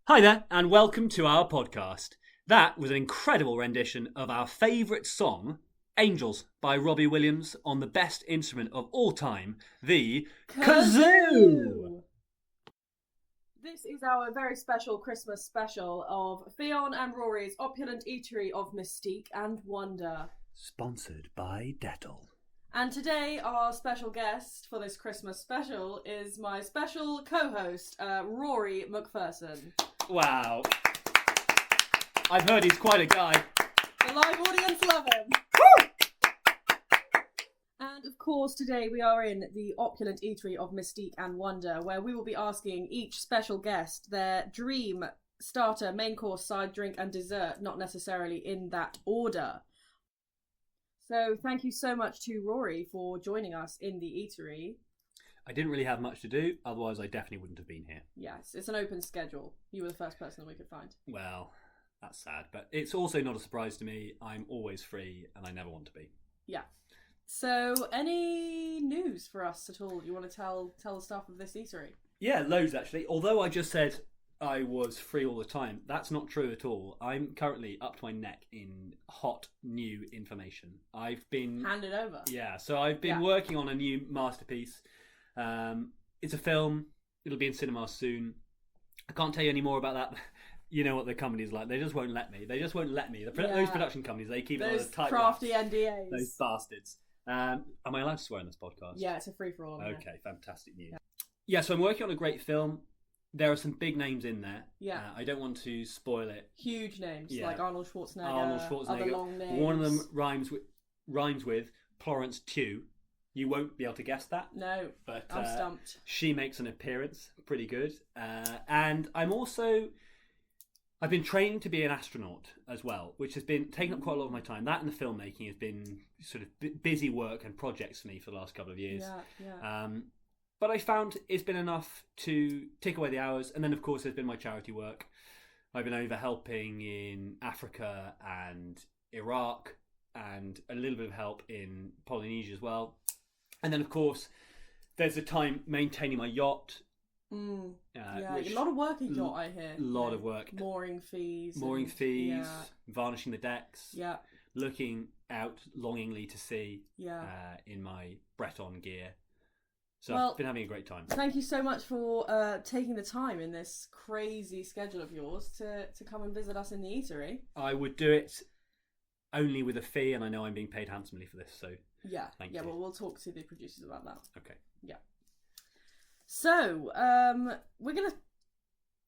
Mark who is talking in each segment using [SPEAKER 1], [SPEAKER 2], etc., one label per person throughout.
[SPEAKER 1] Hi there, and welcome to our podcast. That was an incredible rendition of our favourite song, Angels, by Robbie Williams, on the best instrument of all time, the kazoo!
[SPEAKER 2] This is our very special Christmas special of Ffion and Rory's Opulent Eatery of Mystique and Wonder.
[SPEAKER 1] Sponsored by Dettol.
[SPEAKER 2] And today our special guest for this Christmas special is my special co-host, Rory McPherson.
[SPEAKER 1] Wow. I've heard he's quite a guy.
[SPEAKER 2] The live audience love him. And of course today we are in the Opulent Eatery of Mystique and Wonder, where we will be asking each special guest their dream starter, main course, side drink and dessert, not necessarily in that order. So thank you so much to Rory for joining us in the eatery.
[SPEAKER 1] I didn't really have much to do, otherwise I definitely wouldn't have been here.
[SPEAKER 2] Yes, it's an open schedule. You were the first person that we could find.
[SPEAKER 1] Well, that's sad, but it's also not a surprise to me. I'm always free and I never want to be.
[SPEAKER 2] Yeah. So, any news for us at all? You want to tell the staff of this eatery?
[SPEAKER 1] Yeah, loads actually. Although I just said I was free all the time, that's not true at all. I'm currently up to my neck in hot new information. I've been
[SPEAKER 2] handed over.
[SPEAKER 1] Yeah, so I've been working on a new masterpiece. It's a film. It'll be in cinemas soon. I can't tell you any more about that. You know what the company's like. They just won't let me. Those production companies, they keep
[SPEAKER 2] those
[SPEAKER 1] it tight.
[SPEAKER 2] Crafty NDAs.
[SPEAKER 1] Those bastards. Am I allowed to swear on this podcast?
[SPEAKER 2] Yeah, it's a free-for-all.
[SPEAKER 1] Okay, fantastic news. Yeah, so I'm working on a great film. There are some big names in there.
[SPEAKER 2] Yeah.
[SPEAKER 1] I don't want to spoil it.
[SPEAKER 2] Huge names, like Arnold Schwarzenegger. Other long names.
[SPEAKER 1] One of them rhymes with Florence Pugh. You won't be able to guess that.
[SPEAKER 2] No,
[SPEAKER 1] but
[SPEAKER 2] I'm stumped.
[SPEAKER 1] She makes an appearance. Pretty good. And I've been training to be an astronaut as well, which has been taking up quite a lot of my time. That and the filmmaking has been sort of busy work and projects for me for the last couple of years.
[SPEAKER 2] Yeah.
[SPEAKER 1] But I found it's been enough to take away the hours. And then, of course, there's been my charity work. I've been over helping in Africa and Iraq and a little bit of help in Polynesia as well. And then, of course, there's the time maintaining my yacht.
[SPEAKER 2] A lot of work in yacht, I hear.
[SPEAKER 1] A lot of work.
[SPEAKER 2] Mooring fees,
[SPEAKER 1] varnishing the decks.
[SPEAKER 2] Yeah.
[SPEAKER 1] Looking out longingly to sea. In my Breton gear. So I've been having a great time.
[SPEAKER 2] Thank you so much for taking the time in this crazy schedule of yours to come and visit us in the eatery.
[SPEAKER 1] I would do it only with a fee, and I know I'm being paid handsomely for this, so thank you.
[SPEAKER 2] Well, we'll talk to the producers about that.
[SPEAKER 1] Okay.
[SPEAKER 2] Yeah. So, we're going to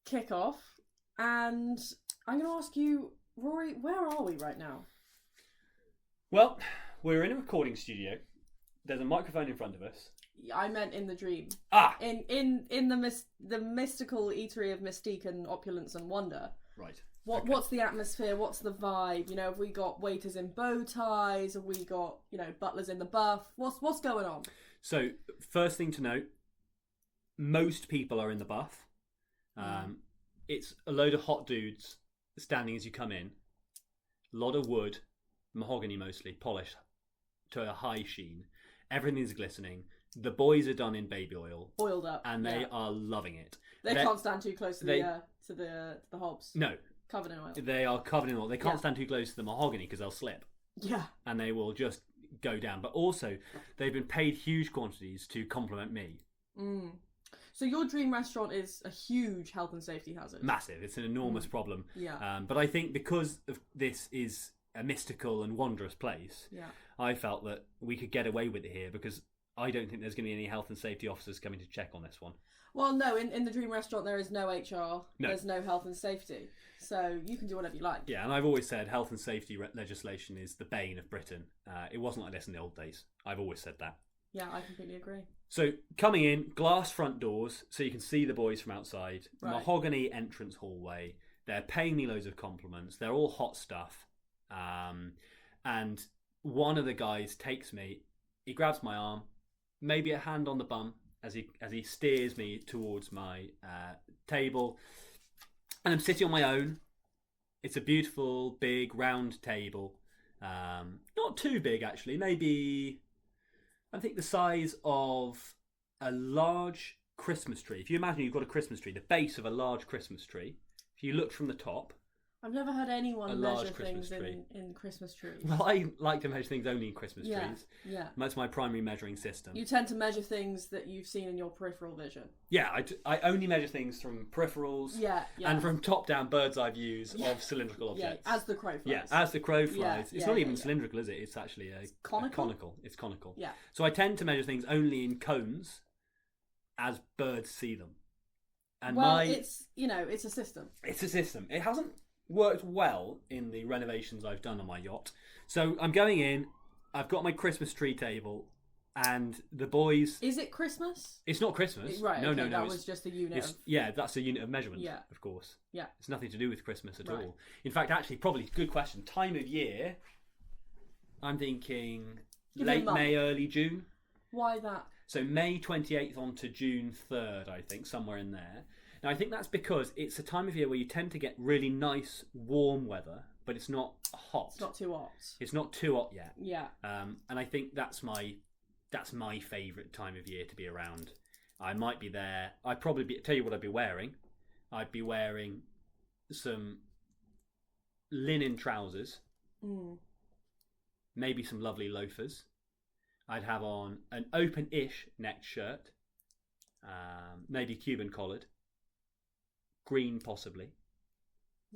[SPEAKER 2] kick off, and I'm going to ask you, Rory, where are we right now?
[SPEAKER 1] Well, we're in a recording studio. There's a microphone in front of us.
[SPEAKER 2] I meant in the dream. In the mystical eatery of mystique and opulence and wonder.
[SPEAKER 1] Right.
[SPEAKER 2] What's the atmosphere? What's the vibe? You know, have we got waiters in bow ties? Have we got, butlers in the buff? What's going on?
[SPEAKER 1] So, first thing to note, most people are in the buff. It's a load of hot dudes standing as you come in. A lot of wood, mahogany mostly, polished to a high sheen. Everything's glistening. The boys are done in baby oil,
[SPEAKER 2] oiled up,
[SPEAKER 1] and they are loving it.
[SPEAKER 2] They can't stand too close to the hobs.
[SPEAKER 1] No,
[SPEAKER 2] covered in oil.
[SPEAKER 1] They are covered in oil. They can't stand too close to the mahogany because they'll slip.
[SPEAKER 2] Yeah,
[SPEAKER 1] and they will just go down. But also, they've been paid huge quantities to compliment me.
[SPEAKER 2] So your dream restaurant is a huge health and safety hazard.
[SPEAKER 1] Massive. It's an enormous problem.
[SPEAKER 2] Yeah.
[SPEAKER 1] But I think because of this is a mystical and wondrous place, I felt that we could get away with it here because I don't think there's going to be any health and safety officers coming to check on this one.
[SPEAKER 2] Well, no, in the Dream Restaurant there is no HR,
[SPEAKER 1] no.
[SPEAKER 2] There's no health and safety, so you can do whatever you like.
[SPEAKER 1] Yeah, and I've always said health and safety legislation is the bane of Britain. It wasn't like this in the old days. I've always said that.
[SPEAKER 2] Yeah, I completely agree.
[SPEAKER 1] So, coming in, glass front doors, so you can see the boys from outside,
[SPEAKER 2] right.
[SPEAKER 1] Mahogany entrance hallway, they're paying me loads of compliments, they're all hot stuff, and one of the guys takes me, he grabs my arm, maybe a hand on the bum as he steers me towards my table, and I'm sitting on my own. It's a beautiful big round table, not too big actually, maybe I think the size of a large Christmas tree. If you imagine you've got a Christmas tree, the base of a large Christmas tree, if you look from the top,
[SPEAKER 2] I've never had anyone
[SPEAKER 1] A
[SPEAKER 2] measure
[SPEAKER 1] large Christmas
[SPEAKER 2] things
[SPEAKER 1] tree.
[SPEAKER 2] in Christmas trees.
[SPEAKER 1] well, I like to measure things only in Christmas
[SPEAKER 2] Yeah,
[SPEAKER 1] trees.
[SPEAKER 2] yeah.
[SPEAKER 1] That's my primary measuring system.
[SPEAKER 2] You tend to measure things that you've seen in your peripheral vision.
[SPEAKER 1] Yeah, I only measure things from peripherals
[SPEAKER 2] Yeah, yeah.
[SPEAKER 1] and from top-down bird's-eye views of cylindrical
[SPEAKER 2] Yeah,
[SPEAKER 1] objects.
[SPEAKER 2] as the crow flies.
[SPEAKER 1] Yeah, as the crow flies. It's not even
[SPEAKER 2] yeah.
[SPEAKER 1] cylindrical, is it? It's actually a
[SPEAKER 2] conical?
[SPEAKER 1] It's conical.
[SPEAKER 2] Yeah.
[SPEAKER 1] So I tend to measure things only in cones as birds see them. And
[SPEAKER 2] Well, it's a system.
[SPEAKER 1] It's a system. It hasn't worked well in the renovations I've done on my yacht. So I'm going in, I've got my Christmas tree table, and the boys...
[SPEAKER 2] Is it Christmas?
[SPEAKER 1] It's not Christmas.
[SPEAKER 2] Right,
[SPEAKER 1] no,
[SPEAKER 2] okay,
[SPEAKER 1] no.
[SPEAKER 2] that was just a unit of...
[SPEAKER 1] Yeah, that's a unit of measurement,
[SPEAKER 2] Yeah.
[SPEAKER 1] of course.
[SPEAKER 2] Yeah.
[SPEAKER 1] It's nothing to do with Christmas at
[SPEAKER 2] Right.
[SPEAKER 1] all. In fact, actually, probably, good question. Time of year, I'm thinking
[SPEAKER 2] Give me a
[SPEAKER 1] late
[SPEAKER 2] month.
[SPEAKER 1] May, early June.
[SPEAKER 2] Why that?
[SPEAKER 1] So May 28th on to June 3rd, I think, somewhere in there. Now, I think that's because it's a time of year where you tend to get really nice, warm weather, but it's not hot.
[SPEAKER 2] It's not too hot.
[SPEAKER 1] It's not too hot yet.
[SPEAKER 2] Yeah.
[SPEAKER 1] And I think that's my favourite time of year to be around. I might be there. I'd probably tell you what I'd be wearing. I'd be wearing some linen trousers, maybe some lovely loafers. I'd have on an open-ish necked shirt, maybe Cuban collared, green possibly.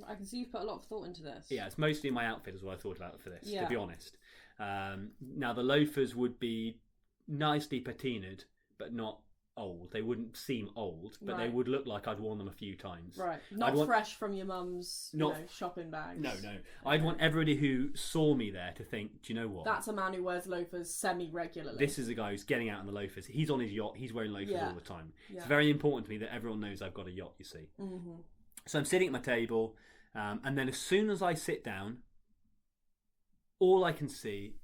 [SPEAKER 2] I can see you've put a lot of thought into this.
[SPEAKER 1] Yeah, it's mostly my outfit as what I thought about for this,
[SPEAKER 2] Yeah.
[SPEAKER 1] to be honest. Now, the loafers would be nicely patinaed, but not old. They wouldn't seem old, but they
[SPEAKER 2] Right.
[SPEAKER 1] would look like I'd worn them a few times.
[SPEAKER 2] Right. Not
[SPEAKER 1] want-
[SPEAKER 2] fresh from your mum's shopping bags.
[SPEAKER 1] No. I'd want everybody who saw me there to think, do you know what?
[SPEAKER 2] That's a man who wears loafers semi-regularly.
[SPEAKER 1] This is a guy who's getting out in the loafers. He's on his yacht. He's wearing loafers
[SPEAKER 2] Yeah.
[SPEAKER 1] all the time.
[SPEAKER 2] Yeah.
[SPEAKER 1] It's very important to me that everyone knows I've got a yacht, you see.
[SPEAKER 2] Mm-hmm.
[SPEAKER 1] So I'm sitting at my table, and then as soon as I sit down, all I can see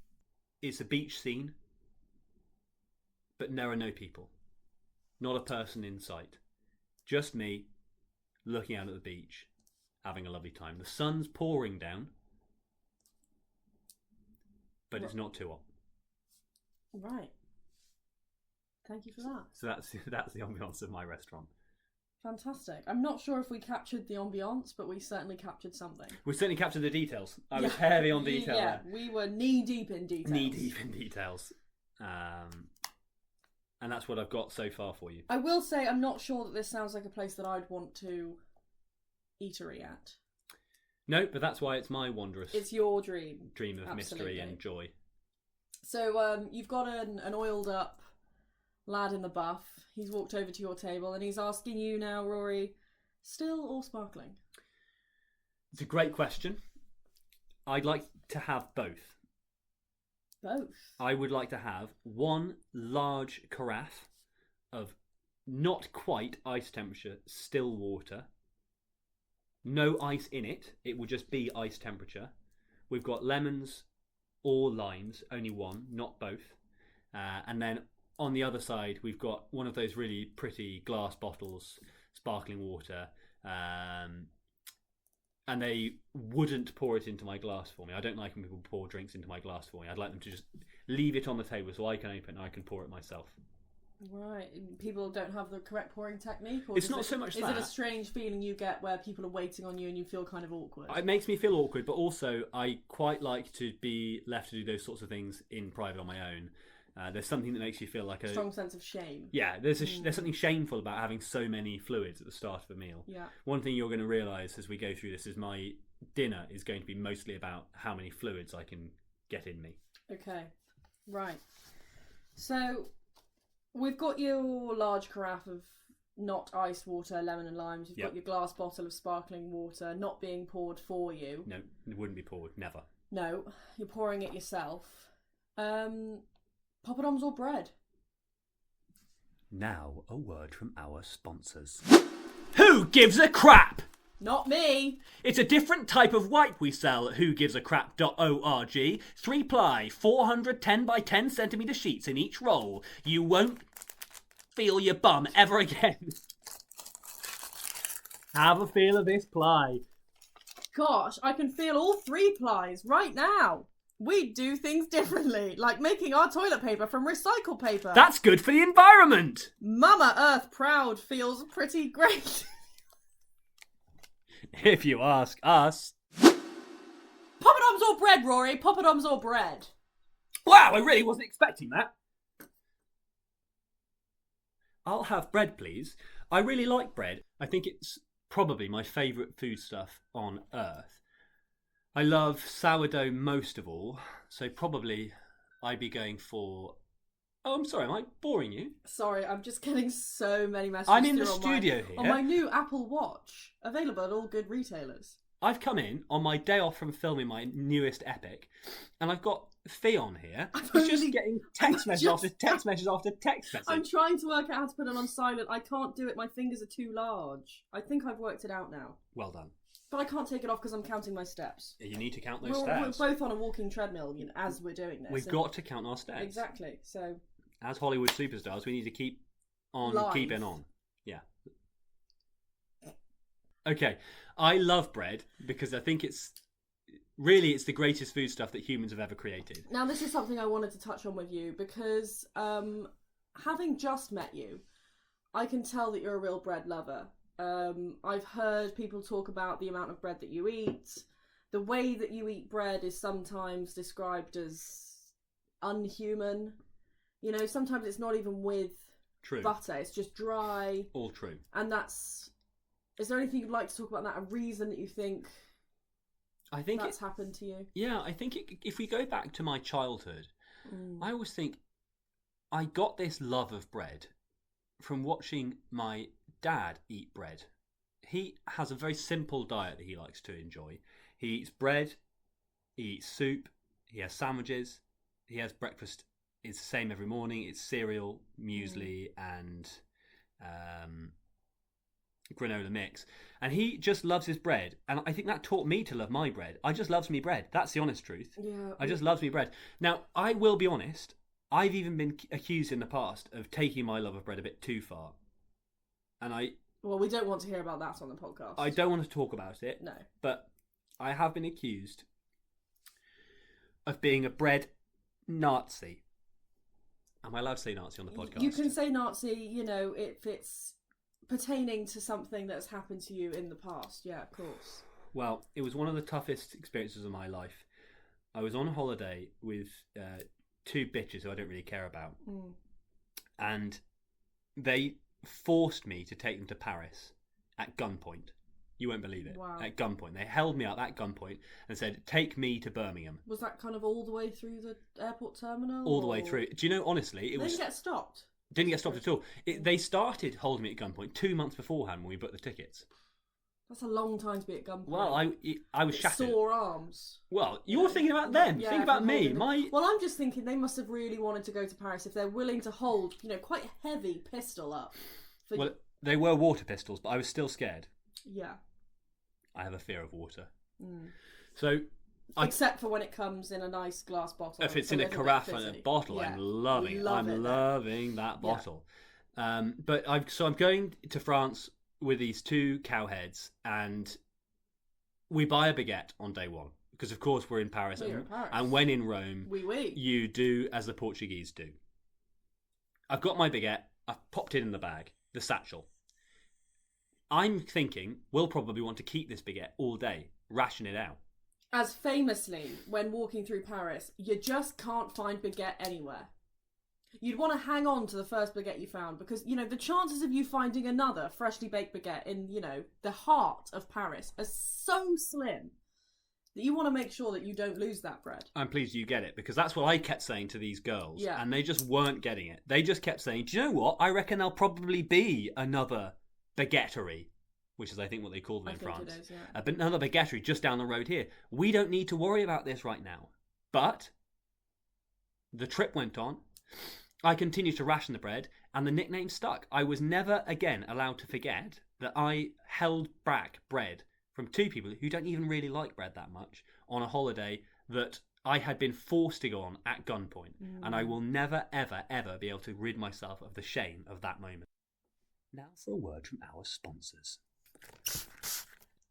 [SPEAKER 1] is a beach scene, but there are no people. Not a person in sight. Just me, looking out at the beach, having a lovely time. The sun's pouring down, but it's not too hot.
[SPEAKER 2] Right. Thank you for that.
[SPEAKER 1] So that's the ambience of my restaurant.
[SPEAKER 2] Fantastic. I'm not sure if we captured the ambience, but we certainly captured something.
[SPEAKER 1] We certainly captured the details. I was heavy on detail
[SPEAKER 2] Yeah,
[SPEAKER 1] there.
[SPEAKER 2] we were knee-deep in details.
[SPEAKER 1] Knee-deep in details. And that's what I've got so far for you.
[SPEAKER 2] I will say I'm not sure that this sounds like a place that I'd want to eatery at.
[SPEAKER 1] No, but that's why it's my wondrous
[SPEAKER 2] It's your dream.
[SPEAKER 1] dream of mystery
[SPEAKER 2] Absolutely.
[SPEAKER 1] and joy.
[SPEAKER 2] So you've got an oiled up lad in the buff. He's walked over to your table and he's asking you now, Rory, still or sparkling?
[SPEAKER 1] It's a great question. I'd like to have both.
[SPEAKER 2] Both.
[SPEAKER 1] I would like to have one large carafe of not quite ice temperature still water. No ice in it. It will just be ice temperature. We've got lemons or limes, only one, not both. And then on the other side, we've got one of those really pretty glass bottles, sparkling water. And they wouldn't pour it into my glass for me. I don't like when people pour drinks into my glass for me. I'd like them to just leave it on the table so I can open it and I can pour it myself.
[SPEAKER 2] Right. People don't have the correct pouring technique? Or
[SPEAKER 1] It's not so much
[SPEAKER 2] Is
[SPEAKER 1] that.
[SPEAKER 2] it a strange feeling you get where people are waiting on you and you feel kind of awkward?
[SPEAKER 1] It makes me feel awkward, but also I quite like to be left to do those sorts of things in private on my own. There's something that makes you feel like a
[SPEAKER 2] strong sense of shame.
[SPEAKER 1] Yeah, there's something shameful about having so many fluids at the start of a meal.
[SPEAKER 2] Yeah.
[SPEAKER 1] One thing you're going to realise as we go through this is my dinner is going to be mostly about how many fluids I can get in me.
[SPEAKER 2] Okay, right. So we've got your large carafe of not iced water, lemon and limes. You've got your glass bottle of sparkling water not being poured for you.
[SPEAKER 1] No, it wouldn't be poured, never.
[SPEAKER 2] No, you're pouring it yourself. Poppadoms or bread?
[SPEAKER 1] Now, a word from our sponsors. Who gives a crap?
[SPEAKER 2] Not me!
[SPEAKER 1] It's a different type of wipe we sell at whogivesacrap.org. 3-ply, 410 by 10 centimetre sheets in each roll. You won't feel your bum ever again. Have a feel of this ply.
[SPEAKER 2] Gosh, I can feel all 3 plies right now. We do things differently, like making our toilet paper from recycled paper.
[SPEAKER 1] That's good for the environment.
[SPEAKER 2] Mama Earth Proud feels pretty great.
[SPEAKER 1] if you ask us.
[SPEAKER 2] Poppadoms or bread, Rory? Poppadoms or bread?
[SPEAKER 1] Wow, I really wasn't expecting that. I'll have bread, please. I really like bread. I think it's probably my favourite foodstuff on earth. I love sourdough most of all, so probably I'd be going for... Oh, I'm sorry, am I boring you?
[SPEAKER 2] Sorry, I'm just getting so many messages.
[SPEAKER 1] I'm in the studio here.
[SPEAKER 2] On my new Apple Watch, available at all good retailers.
[SPEAKER 1] I've come in on my day off from filming my newest epic, and I've got Ffion here. He's just getting text message after text message after text message.
[SPEAKER 2] I'm trying to work out how to put it on silent. I can't do it. My fingers are too large. I think I've worked it out now.
[SPEAKER 1] Well done.
[SPEAKER 2] But I can't take it off because I'm counting my steps.
[SPEAKER 1] You need to count those steps.
[SPEAKER 2] We're both on a walking treadmill, as we're doing this.
[SPEAKER 1] We've got to count our steps.
[SPEAKER 2] Exactly. So,
[SPEAKER 1] as Hollywood superstars, we need to keep on keeping on. Yeah. Okay. I love bread because I think it's the greatest food stuff that humans have ever created.
[SPEAKER 2] Now, this is something I wanted to touch on with you because having just met you, I can tell that you're a real bread lover. I've heard people talk about the amount of bread that you eat. The way that you eat bread is sometimes described as unhuman. You know, sometimes it's not even with butter. It's just dry.
[SPEAKER 1] All true.
[SPEAKER 2] And is there anything you'd like to talk about that? A reason that you think that's happened to you?
[SPEAKER 1] Yeah, I think if we go back to my childhood, I always think I got this love of bread from watching my dad eat bread. He has a very simple diet that he likes to enjoy. He eats bread, he eats soup, he has sandwiches, he has breakfast. It's the same every morning. It's cereal, muesli, and granola mix. And he just loves his bread. And I think that taught me to love my bread. I just loves me bread. That's the honest truth.
[SPEAKER 2] Yeah.
[SPEAKER 1] I just loves me bread. Now, I will be honest. I've even been accused in the past of taking my love of bread a bit too far. And
[SPEAKER 2] Well, we don't want to hear about that on the podcast.
[SPEAKER 1] I don't want to talk about it.
[SPEAKER 2] No.
[SPEAKER 1] But I have been accused of being a bread Nazi. Am I allowed to say Nazi on the podcast?
[SPEAKER 2] You can say Nazi, if it's pertaining to something that's happened to you in the past. Yeah, of course.
[SPEAKER 1] Well, it was one of the toughest experiences of my life. I was on holiday with two bitches who I don't really care about. And they forced me to take them to Paris at gunpoint. You won't believe it.
[SPEAKER 2] Wow.
[SPEAKER 1] At gunpoint. They held me up at gunpoint and said, take me to Birmingham.
[SPEAKER 2] Was that kind of all the way through the airport terminal?
[SPEAKER 1] All the way through. Do you know, honestly,
[SPEAKER 2] it didn't get stopped?
[SPEAKER 1] Didn't get stopped at all. They started holding me at gunpoint 2 months beforehand when we booked the tickets.
[SPEAKER 2] That's a long time to be at gunpoint.
[SPEAKER 1] Well, I was shattered.
[SPEAKER 2] Sore arms.
[SPEAKER 1] Well, you're thinking about them.
[SPEAKER 2] Yeah,
[SPEAKER 1] think about me.
[SPEAKER 2] Well, I'm just thinking they must have really wanted to go to Paris if they're willing to hold, quite a heavy pistol up.
[SPEAKER 1] Well, they were water pistols, but I was still scared.
[SPEAKER 2] Yeah.
[SPEAKER 1] I have a fear of water. So,
[SPEAKER 2] except for when it comes in a nice glass bottle.
[SPEAKER 1] If it's in a carafe and a bottle, yeah. I'm loving that bottle. Yeah. But I'm going to France with these two cowheads, and we buy a baguette on day one because, of course, we're in Paris. And when in Rome, you do as the Portuguese do. I've got my baguette. I've popped it in the bag, the satchel. I'm thinking we'll probably want to keep this baguette all day, ration it out.
[SPEAKER 2] As famously, when walking through Paris, you just can't find baguette anywhere. You'd want to hang on to the first baguette you found because, the chances of you finding another freshly baked baguette in, the heart of Paris are so slim that you want to make sure that you don't lose that bread.
[SPEAKER 1] I'm pleased you get it because that's what I kept saying to these girls.
[SPEAKER 2] Yeah.
[SPEAKER 1] And they just weren't getting it. They just kept saying, do you know what? I reckon there'll probably be another baguetterie, which is I think what they call them in France.
[SPEAKER 2] It is, yeah.
[SPEAKER 1] Another baguetterie just down the road here. We don't need to worry about this right now. But the trip went on. I continued to ration the bread and the nickname stuck. I was never again allowed to forget that I held back bread from two people who don't even really like bread that much on a holiday that I had been forced to go on at gunpoint. And I will never, ever, ever be able to rid myself of the shame of that moment. Now for a word from our sponsors.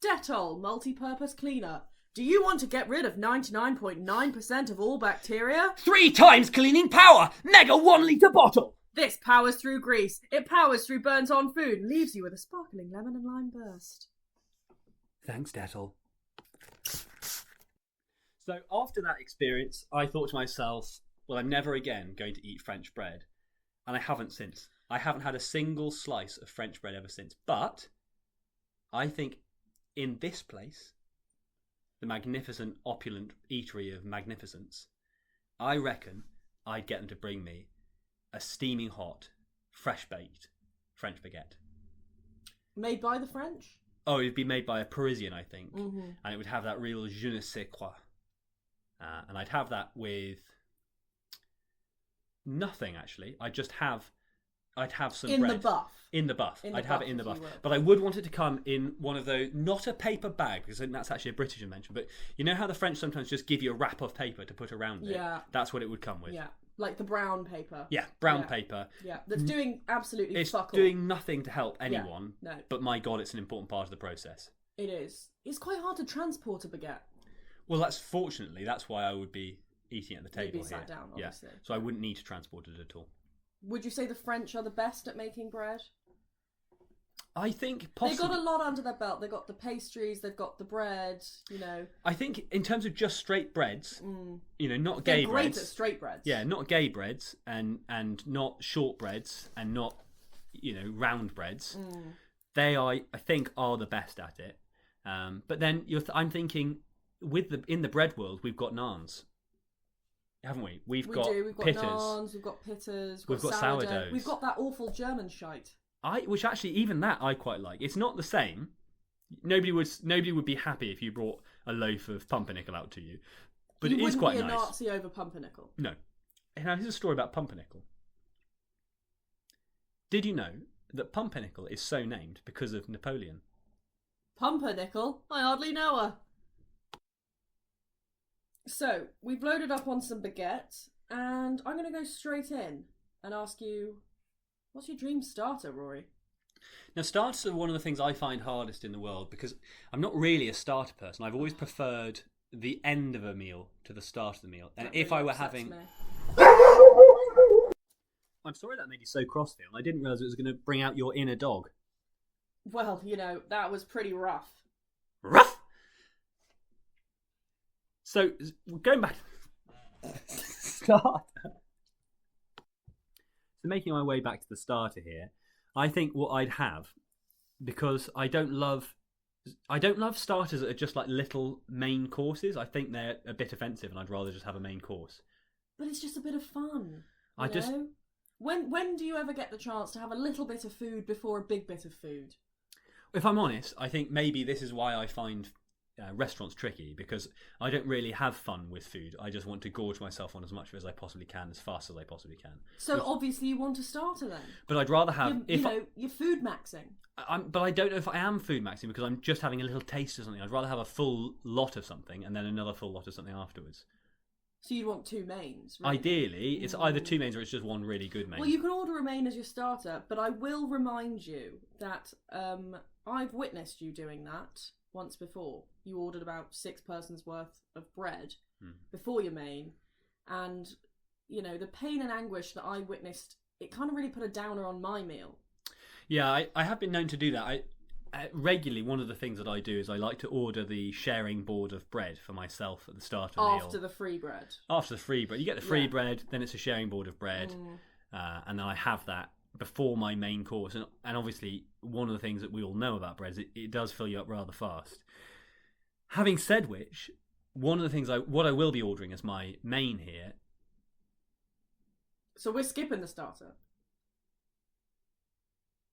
[SPEAKER 2] Dettol multi-purpose cleaner. Do you want to get rid of 99.9% of all bacteria?
[SPEAKER 1] 3 times cleaning power! Mega 1 litre bottle!
[SPEAKER 2] This powers through grease. It powers through burnt on food and leaves you with a sparkling lemon and lime burst.
[SPEAKER 1] Thanks, Dettol. So after that experience, I thought to myself, well, I'm never again going to eat French bread. And I haven't since. I haven't had a single slice of French bread ever since. But I think in this place, the magnificent, opulent eatery of magnificence, I reckon I'd get them to bring me a steaming hot, fresh-baked French baguette.
[SPEAKER 2] Made by the French?
[SPEAKER 1] Oh, it'd be made by a Parisian, I think.
[SPEAKER 2] Mm-hmm.
[SPEAKER 1] And it would have that real je ne sais quoi. And I'd have that with nothing, actually. I'd have some
[SPEAKER 2] in
[SPEAKER 1] bread.
[SPEAKER 2] the buff.
[SPEAKER 1] In the buff.
[SPEAKER 2] In the
[SPEAKER 1] I'd have
[SPEAKER 2] buff,
[SPEAKER 1] it in the
[SPEAKER 2] if you
[SPEAKER 1] buff.
[SPEAKER 2] will.
[SPEAKER 1] But I would want it to come in one of those, not a paper bag, because I think that's actually a British invention, but you know how the French sometimes just give you a wrap of paper to put around it?
[SPEAKER 2] Yeah.
[SPEAKER 1] That's what it would come with.
[SPEAKER 2] Yeah. Like the brown paper.
[SPEAKER 1] Yeah, brown paper.
[SPEAKER 2] Yeah. That's doing absolutely
[SPEAKER 1] It's
[SPEAKER 2] fuck all.
[SPEAKER 1] doing nothing to help anyone,
[SPEAKER 2] No.
[SPEAKER 1] but my God, it's an important part of the process.
[SPEAKER 2] It is. It's quite hard to transport a baguette.
[SPEAKER 1] Well, fortunately, that's why I would be eating at the table
[SPEAKER 2] You'd be sat
[SPEAKER 1] here.
[SPEAKER 2] down, obviously.
[SPEAKER 1] Yeah. So I wouldn't need to transport it at all.
[SPEAKER 2] Would you say the French are the best at making bread?
[SPEAKER 1] I think
[SPEAKER 2] They've got a lot under their belt. They've got the pastries, they've got the bread,
[SPEAKER 1] I think in terms of just straight breads, not
[SPEAKER 2] They're
[SPEAKER 1] gay
[SPEAKER 2] great
[SPEAKER 1] breads.
[SPEAKER 2] at straight breads.
[SPEAKER 1] Yeah, not gay breads and not short breads and not, round breads. They I think are the best at it. But then I'm thinking in the bread world we've got naans. Haven't we? We've got
[SPEAKER 2] pittas. Naans, we've got pittas,
[SPEAKER 1] we've got sourdoughs.
[SPEAKER 2] We've got that awful German shite.
[SPEAKER 1] Which actually, even that I quite like. It's not the same. Nobody would be happy if you brought a loaf of pumpernickel out to you, but it is quite nice.
[SPEAKER 2] You wouldn't be a Nazi over pumpernickel.
[SPEAKER 1] No. Now here's a story about pumpernickel. Did you know that pumpernickel is so named because of Napoleon?
[SPEAKER 2] Pumpernickel? I hardly know her. So we've loaded up on some baguette, and I'm going to go straight in and ask you, what's your dream starter, Rory?
[SPEAKER 1] Now, starters are one of the things I find hardest in the world because I'm not really a starter person. I've always preferred the end of a meal to the start of the meal. And if I were having... I'm sorry that made you so cross, Ffion. I didn't realise it was going to bring out your inner dog.
[SPEAKER 2] Well, that was pretty rough.
[SPEAKER 1] Rough? So, going back... Starter. So making my way back to the starter here, I think what I'd have, because I don't love starters that are just like little main courses. I think they're a bit offensive, and I'd rather just have a main course.
[SPEAKER 2] But it's just a bit of fun. When do you ever get the chance to have a little bit of food before a big bit of food?
[SPEAKER 1] If I'm honest, I think maybe this is why I find restaurants tricky, because I don't really have fun with food. I just want to gorge myself on as much as I possibly can, as fast as I possibly can.
[SPEAKER 2] So obviously you want a starter then.
[SPEAKER 1] But I'd rather have...
[SPEAKER 2] You're food maxing.
[SPEAKER 1] But I don't know if I am food maxing because I'm just having a little taste of something. I'd rather have a full lot of something and then another full lot of something afterwards.
[SPEAKER 2] So you'd want two mains, right?
[SPEAKER 1] Ideally, it's either two mains or it's just one really good main.
[SPEAKER 2] Well, you can order a main as your starter, but I will remind you that I've witnessed you doing that once before. You ordered about 6 persons worth of bread before your main, and the pain and anguish that I witnessed, it kind of really put a downer on my meal.
[SPEAKER 1] Yeah, I have been known to do that. I regularly, one of the things that I do is I like to order the sharing board of bread for myself at the start of the meal.
[SPEAKER 2] After the free bread.
[SPEAKER 1] After the free bread. You get the free bread, then it's a sharing board of bread, and then I have that before my main course. And obviously, one of the things that we all know about bread is it does fill you up rather fast. Having said which, one of the things what I will be ordering as my main here...
[SPEAKER 2] So we're skipping the starter.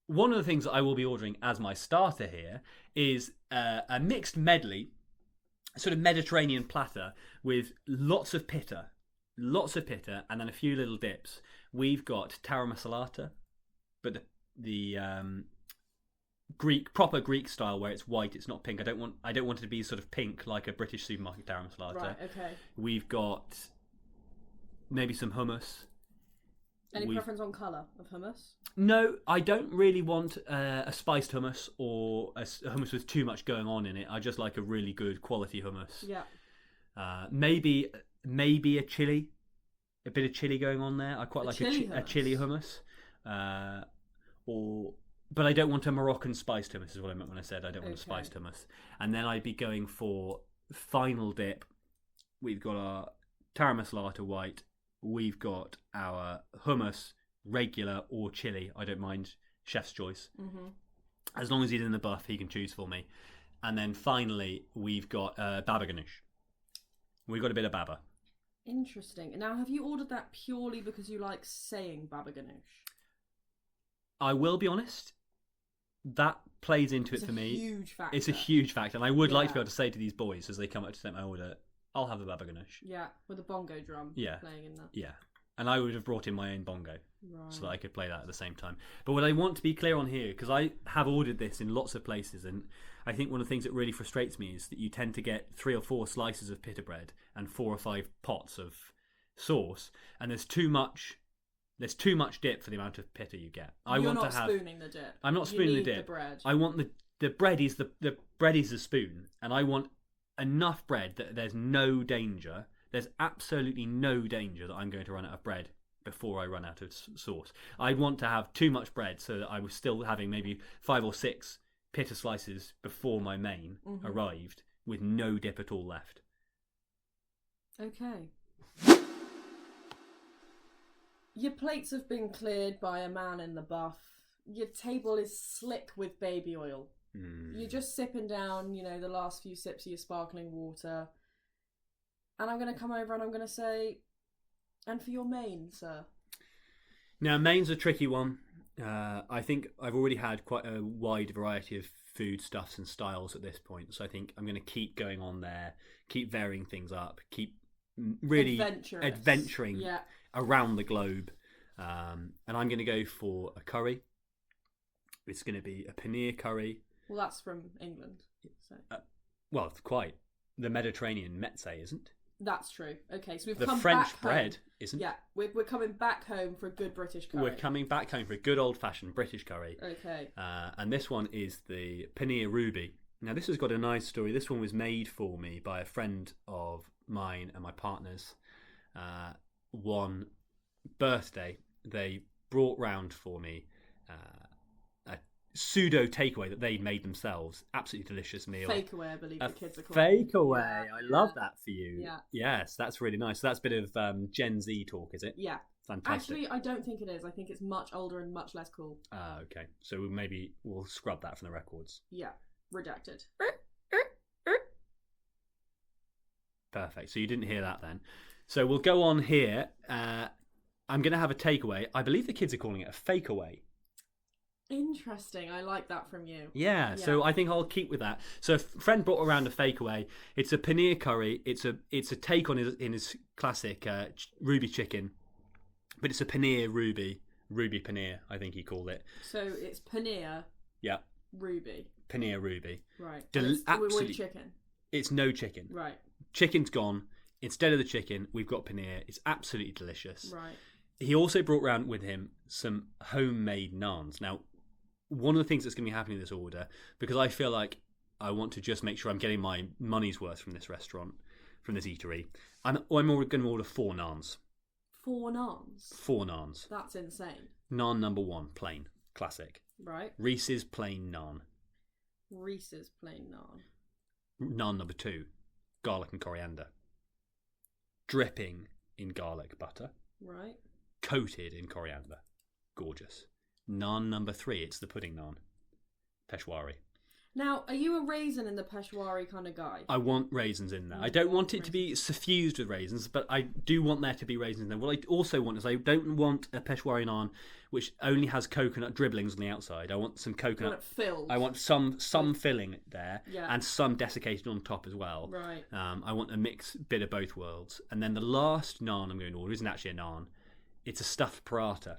[SPEAKER 1] One of the things that I will be ordering as my starter here is a mixed medley, a sort of Mediterranean platter with lots of pitta, and then a few little dips. We've got tara masalata, but the proper Greek style where it's white, it's not pink. I don't want it to be sort of pink like a British supermarket tara masalata.
[SPEAKER 2] Right, okay.
[SPEAKER 1] We've got maybe some hummus.
[SPEAKER 2] Any preference on colour of hummus?
[SPEAKER 1] No, I don't really want a spiced hummus or a hummus with too much going on in it. I just like a really good quality hummus.
[SPEAKER 2] Yeah.
[SPEAKER 1] Maybe a chili, a bit of chili going on there. I quite like a chili hummus. Or But I don't want a Moroccan spice hummus, is what I meant when I said I don't want a
[SPEAKER 2] Okay.
[SPEAKER 1] spiced hummus. And then I'd be going for final dip. We've got our Tara Masalata white. We've got our hummus, regular or chili. I don't mind, chef's choice.
[SPEAKER 2] Mm-hmm.
[SPEAKER 1] As long as he's in the buff, he can choose for me. And then finally, we've got baba ganoush. We've got a bit of baba.
[SPEAKER 2] Interesting. Now, have you ordered that purely because you like saying baba ganoush?
[SPEAKER 1] I will be honest, that plays into
[SPEAKER 2] It's
[SPEAKER 1] it for me.
[SPEAKER 2] Huge factor.
[SPEAKER 1] It's a huge factor. And I would like to be
[SPEAKER 2] Yeah.
[SPEAKER 1] able to say to these boys as they come up to take my order, I'll have the baba ganoush.
[SPEAKER 2] Yeah, with a bongo drum playing in that.
[SPEAKER 1] Yeah. And I would have brought in my own bongo
[SPEAKER 2] Right.
[SPEAKER 1] so that I could play that at the same time. But what I want to be clear on here, because I have ordered this in lots of places, and I think one of the things that really frustrates me is that you tend to get 3 or 4 slices of pita bread and 4 or 5 pots of sauce, and there's too much dip for the amount of pita you get.
[SPEAKER 2] You're not spooning the dip.
[SPEAKER 1] I'm not spooning
[SPEAKER 2] you need
[SPEAKER 1] the dip.
[SPEAKER 2] The bread.
[SPEAKER 1] I want the bread is the bread is the spoon, and I want enough bread that there's no danger. There's absolutely no danger that I'm going to run out of bread before I run out of sauce. I want to have too much bread so that I was still having maybe 5 or 6 pita slices before my main arrived with no dip at all left.
[SPEAKER 2] Okay. Your plates have been cleared by a man in the buff. Your table is slick with baby oil. You're just sipping down, the last few sips of your sparkling water. And I'm going to come over and I'm going to say, and for your main, sir?
[SPEAKER 1] Now, main's a tricky one. I think I've already had quite a wide variety of foodstuffs and styles at this point. So I think I'm going to keep going on there, keep varying things up, keep really adventuring around the globe. And I'm going to go for a curry. It's going to be a paneer curry.
[SPEAKER 2] Well, that's from England. So.
[SPEAKER 1] Well, quite. The Mediterranean meze, isn't?
[SPEAKER 2] That's true. Okay, so we've
[SPEAKER 1] the
[SPEAKER 2] come
[SPEAKER 1] French
[SPEAKER 2] back
[SPEAKER 1] bread,
[SPEAKER 2] home.
[SPEAKER 1] isn't?
[SPEAKER 2] Yeah, we're coming back home for a good British curry.
[SPEAKER 1] We're coming back home for a good old-fashioned British curry.
[SPEAKER 2] Okay.
[SPEAKER 1] And this one is the paneer ruby. Now, this has got a nice story. This one was made for me by a friend of mine and my partner's. One birthday, they brought round for me a pseudo takeaway that they made themselves. Absolutely delicious meal.
[SPEAKER 2] Fake away, I believe the kids are called. Fake
[SPEAKER 1] away. I love that for you.
[SPEAKER 2] Yeah.
[SPEAKER 1] Yes, that's really nice. So that's a bit of Gen Z talk, is it?
[SPEAKER 2] Yeah.
[SPEAKER 1] Fantastic.
[SPEAKER 2] Actually, I don't think it is. I think it's much older and much less cool.
[SPEAKER 1] Okay. So maybe we'll scrub that from the records.
[SPEAKER 2] Yeah. Redacted.
[SPEAKER 1] Perfect. So you didn't hear that then. So we'll go on here. I'm going to have a takeaway. I believe the kids are calling it a fake away.
[SPEAKER 2] Interesting. I like that from you.
[SPEAKER 1] Yeah, so I think I'll keep with that. So a friend brought around a fake away. It's a paneer curry. It's a take on his classic ruby chicken, but it's a paneer ruby paneer. I think he called it.
[SPEAKER 2] So it's paneer.
[SPEAKER 1] Yeah.
[SPEAKER 2] Ruby.
[SPEAKER 1] Paneer ruby.
[SPEAKER 2] Right.
[SPEAKER 1] Absolutely.
[SPEAKER 2] With chicken.
[SPEAKER 1] It's no chicken.
[SPEAKER 2] Right.
[SPEAKER 1] Chicken's gone. Instead of the chicken, we've got paneer. It's absolutely delicious.
[SPEAKER 2] Right.
[SPEAKER 1] He also brought round with him some homemade naans. Now, one of the things that's going to be happening in this order, because I feel like I want to just make sure I'm getting my money's worth from this restaurant, from this eatery, I'm going to order 4 naans.
[SPEAKER 2] 4 naans?
[SPEAKER 1] 4 naans.
[SPEAKER 2] That's insane.
[SPEAKER 1] Naan number 1, plain. Classic.
[SPEAKER 2] Right.
[SPEAKER 1] Reese's plain naan.
[SPEAKER 2] Reese's plain naan.
[SPEAKER 1] Naan number 2, garlic and coriander. Dripping in garlic butter.
[SPEAKER 2] Right.
[SPEAKER 1] Coated in coriander. Gorgeous. Naan number 3, it's the pudding naan. Peshwari.
[SPEAKER 2] Now, are you a raisin in the Peshwari kind of guy?
[SPEAKER 1] I want raisins in there. I don't want it to be suffused with raisins, but I do want there to be raisins in there. What I also want is I don't want a Peshwari naan which only has coconut dribblings on the outside. I want some coconut
[SPEAKER 2] filled.
[SPEAKER 1] I want some filling there,
[SPEAKER 2] yeah,
[SPEAKER 1] and some desiccated on top as well.
[SPEAKER 2] Right.
[SPEAKER 1] I want a mixed bit of both worlds. And then the last naan I'm going to order isn't actually a naan. It's a stuffed paratha.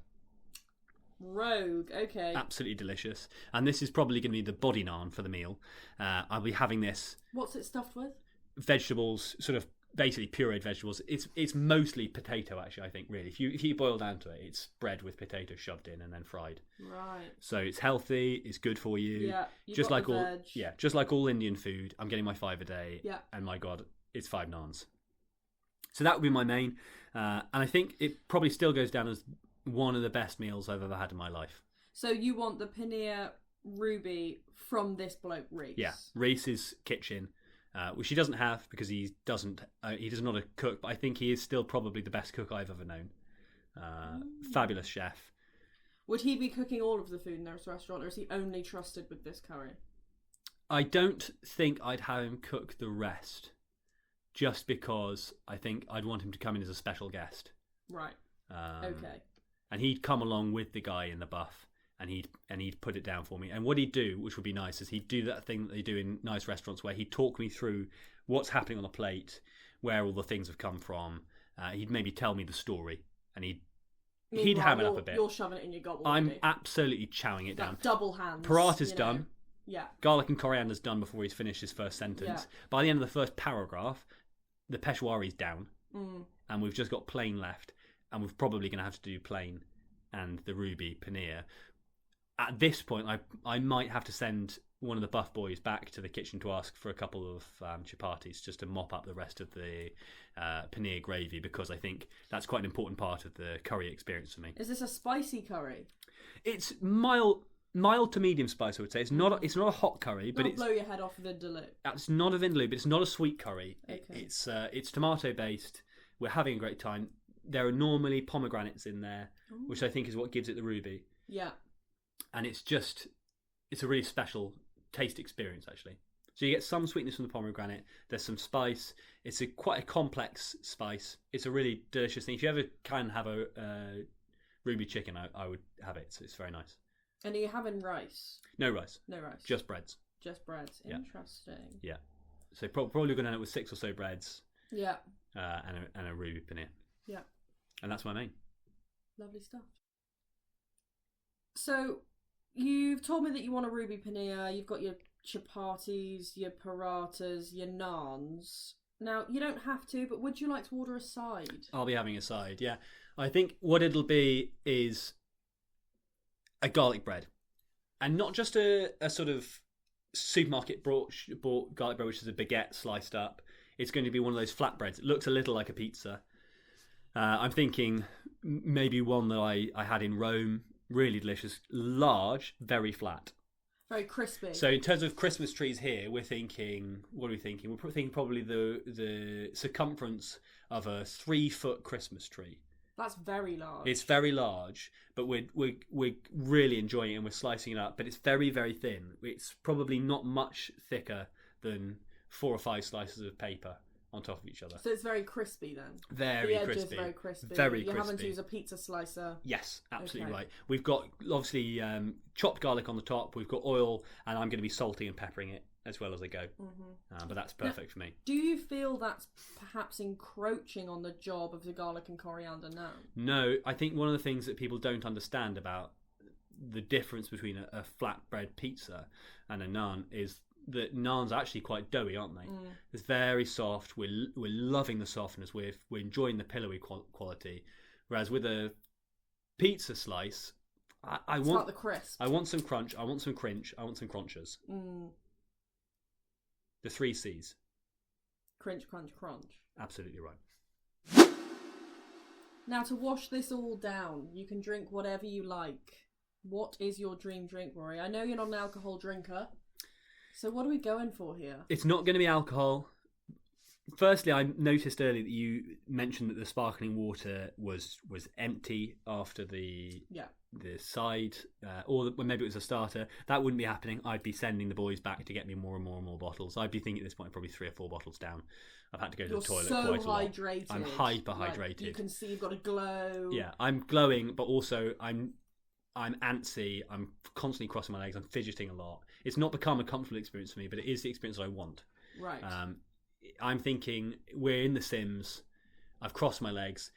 [SPEAKER 2] Rogue, okay.
[SPEAKER 1] Absolutely delicious. And this is probably going to be the body naan for the meal. I'll be having this.
[SPEAKER 2] What's it stuffed with?
[SPEAKER 1] Vegetables, sort of basically pureed vegetables. It's mostly potato, actually, I think, really. If you boil down to it, it's bread with potato shoved in and then fried.
[SPEAKER 2] Right.
[SPEAKER 1] So it's healthy, it's good for you.
[SPEAKER 2] Yeah,
[SPEAKER 1] just like all Indian food. I'm getting my 5 a day.
[SPEAKER 2] Yeah.
[SPEAKER 1] And my God, it's 5 naans. So that would be my main. And I think it probably still goes down as one of the best meals I've ever had in my life.
[SPEAKER 2] So you want the paneer ruby from this bloke Reese?
[SPEAKER 1] Yeah, Reese's kitchen, which he doesn't have because he does not a cook, but I think he is still probably the best cook I've ever known. Fabulous chef.
[SPEAKER 2] Would he be cooking all of the food in this restaurant, or is he only trusted with this curry?
[SPEAKER 1] I don't think I'd have him cook the rest, just because I think I'd want him to come in as a special guest.
[SPEAKER 2] Right. Okay.
[SPEAKER 1] And he'd come along with the guy in the buff, and he'd put it down for me. And what he'd do, which would be nice, is he'd do that thing that they do in nice restaurants, where he'd talk me through what's happening on the plate, where all the things have come from. He'd maybe tell me the story, and he'd ham it up a bit.
[SPEAKER 2] You're shoving it in your gobble.
[SPEAKER 1] I'm absolutely chowing it down.
[SPEAKER 2] Double hands.
[SPEAKER 1] Paratha's done.
[SPEAKER 2] Yeah.
[SPEAKER 1] Garlic and coriander's done before he's finished his first sentence.
[SPEAKER 2] Yeah.
[SPEAKER 1] By the end of the first paragraph, the Peshwari's down, and we've just got plain left, and we're probably going to have to do plain and the ruby paneer. At this point, I might have to send one of the buff boys back to the kitchen to ask for a couple of chapatis just to mop up the rest of the paneer gravy, because I think that's quite an important part of the curry experience for me.
[SPEAKER 2] Is this a spicy curry?
[SPEAKER 1] It's mild to medium spice, I would say. It's not a hot curry, but
[SPEAKER 2] It'll blow your head off vindaloo.
[SPEAKER 1] It's not a vindaloo, but it's not a sweet curry.
[SPEAKER 2] Okay.
[SPEAKER 1] It's tomato based. We're having a great time. There are normally pomegranates in there, which I think is what gives it the ruby.
[SPEAKER 2] Yeah.
[SPEAKER 1] And it's a really special taste experience, actually. So you get some sweetness from the pomegranate. There's some spice. It's quite a complex spice. It's a really delicious thing. If you ever can have a ruby chicken, I would have it. So it's very nice.
[SPEAKER 2] And are you having rice?
[SPEAKER 1] No rice.
[SPEAKER 2] No rice.
[SPEAKER 1] Just breads.
[SPEAKER 2] Just breads.
[SPEAKER 1] Yeah.
[SPEAKER 2] Interesting.
[SPEAKER 1] Yeah. So probably going to end up with 6 or so breads.
[SPEAKER 2] Yeah.
[SPEAKER 1] And a ruby paneer.
[SPEAKER 2] Yeah.
[SPEAKER 1] And that's my main.
[SPEAKER 2] Lovely stuff. So you've told me that you want a ruby paneer. You've got your chapatis, your parathas, your naans. Now, you don't have to, but would you like to order a side?
[SPEAKER 1] I'll be having a side, yeah. I think what it'll be is a garlic bread. And not just a sort of supermarket bought garlic bread, which is a baguette sliced up. It's going to be one of those flatbreads. It looks a little like a pizza. I'm thinking maybe one that I had in Rome. Really delicious. Large, very flat.
[SPEAKER 2] Very crispy.
[SPEAKER 1] So in terms of Christmas trees here, we're thinking, what are we thinking? We're thinking probably the circumference of a 3-foot Christmas tree.
[SPEAKER 2] That's very large.
[SPEAKER 1] It's very large, but we're really enjoying it, and we're slicing it up. But it's very, very thin. It's probably not much thicker than 4 or 5 slices of paper on top of each other.
[SPEAKER 2] So it's very crispy then.
[SPEAKER 1] Very
[SPEAKER 2] the edge
[SPEAKER 1] crispy.
[SPEAKER 2] is very crispy.
[SPEAKER 1] Very
[SPEAKER 2] You're
[SPEAKER 1] crispy.
[SPEAKER 2] having to use a pizza slicer.
[SPEAKER 1] Yes, absolutely
[SPEAKER 2] Okay.
[SPEAKER 1] right. We've got obviously chopped garlic on the top. We've got oil, and I'm going to be salting and peppering it as well as I go. But that's perfect for me.
[SPEAKER 2] Do you feel that's perhaps encroaching on the job of the garlic and coriander naan?
[SPEAKER 1] No, I think one of the things that people don't understand about the difference between a flatbread pizza and a naan is that naan's actually quite doughy, aren't they? It's very soft. We're loving the softness. We're enjoying the pillowy quality. Whereas with a pizza slice, I want
[SPEAKER 2] the crisp.
[SPEAKER 1] I want some crunch. I want some cringe. I want some crunches. The 3 C's.
[SPEAKER 2] Crunch, crunch, crunch.
[SPEAKER 1] Absolutely right.
[SPEAKER 2] Now, to wash this all down, you can drink whatever you like. What is your dream drink, Rory? I know you're not an alcohol drinker. So what are we going for here? It's
[SPEAKER 1] not going to be alcohol. Firstly, I noticed earlier that you mentioned that the sparkling water was empty after the side, or maybe it was a starter. That wouldn't be happening. I'd be sending the boys back to get me more and more and more bottles. I'd be thinking at this point probably 3 or 4 bottles down. I've had to go to the toilet quite a lot.
[SPEAKER 2] Hydrated.
[SPEAKER 1] I'm hyper-hydrated.
[SPEAKER 2] You can see you've got a glow.
[SPEAKER 1] Yeah, I'm glowing, but also I'm antsy. I'm constantly crossing my legs. I'm fidgeting a lot. It's not become a comfortable experience for me, but it is the experience that I want.
[SPEAKER 2] Right.
[SPEAKER 1] I'm thinking we're in The Sims. I've crossed my legs.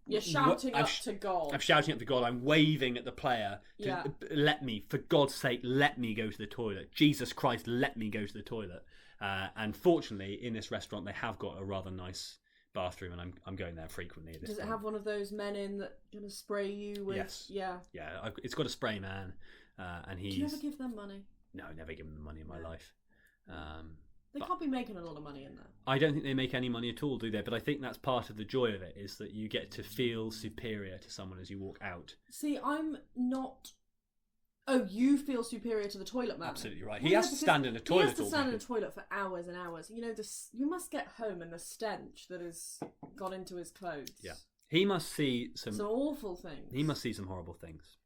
[SPEAKER 2] You're shouting up to God.
[SPEAKER 1] I'm shouting up to God. I'm waving at the player to let me, for God's sake, let me go to the toilet. Jesus Christ, let me go to the toilet. And fortunately, in this restaurant, they have got a rather nice bathroom, and I'm going there frequently. At this
[SPEAKER 2] Does it
[SPEAKER 1] point.
[SPEAKER 2] have one of those men in that going to spray you with?
[SPEAKER 1] Yes.
[SPEAKER 2] Yeah.
[SPEAKER 1] Yeah, it's got a spray man, and he's.
[SPEAKER 2] Do you ever give them money?
[SPEAKER 1] No, never given them money in my life.
[SPEAKER 2] They can't be making a lot of money in there.
[SPEAKER 1] I don't think they make any money at all, do they? But I think that's part of the joy of it, is that you get to feel superior to someone as you walk out.
[SPEAKER 2] See, I'm not Oh, you feel superior to the toilet man?
[SPEAKER 1] Absolutely right. He has to stand in a toilet.
[SPEAKER 2] He has to stand in a toilet for hours and hours. You know, you must get home and the stench that has gone into his clothes.
[SPEAKER 1] Yeah. He must see some
[SPEAKER 2] awful things.
[SPEAKER 1] He must see some horrible things.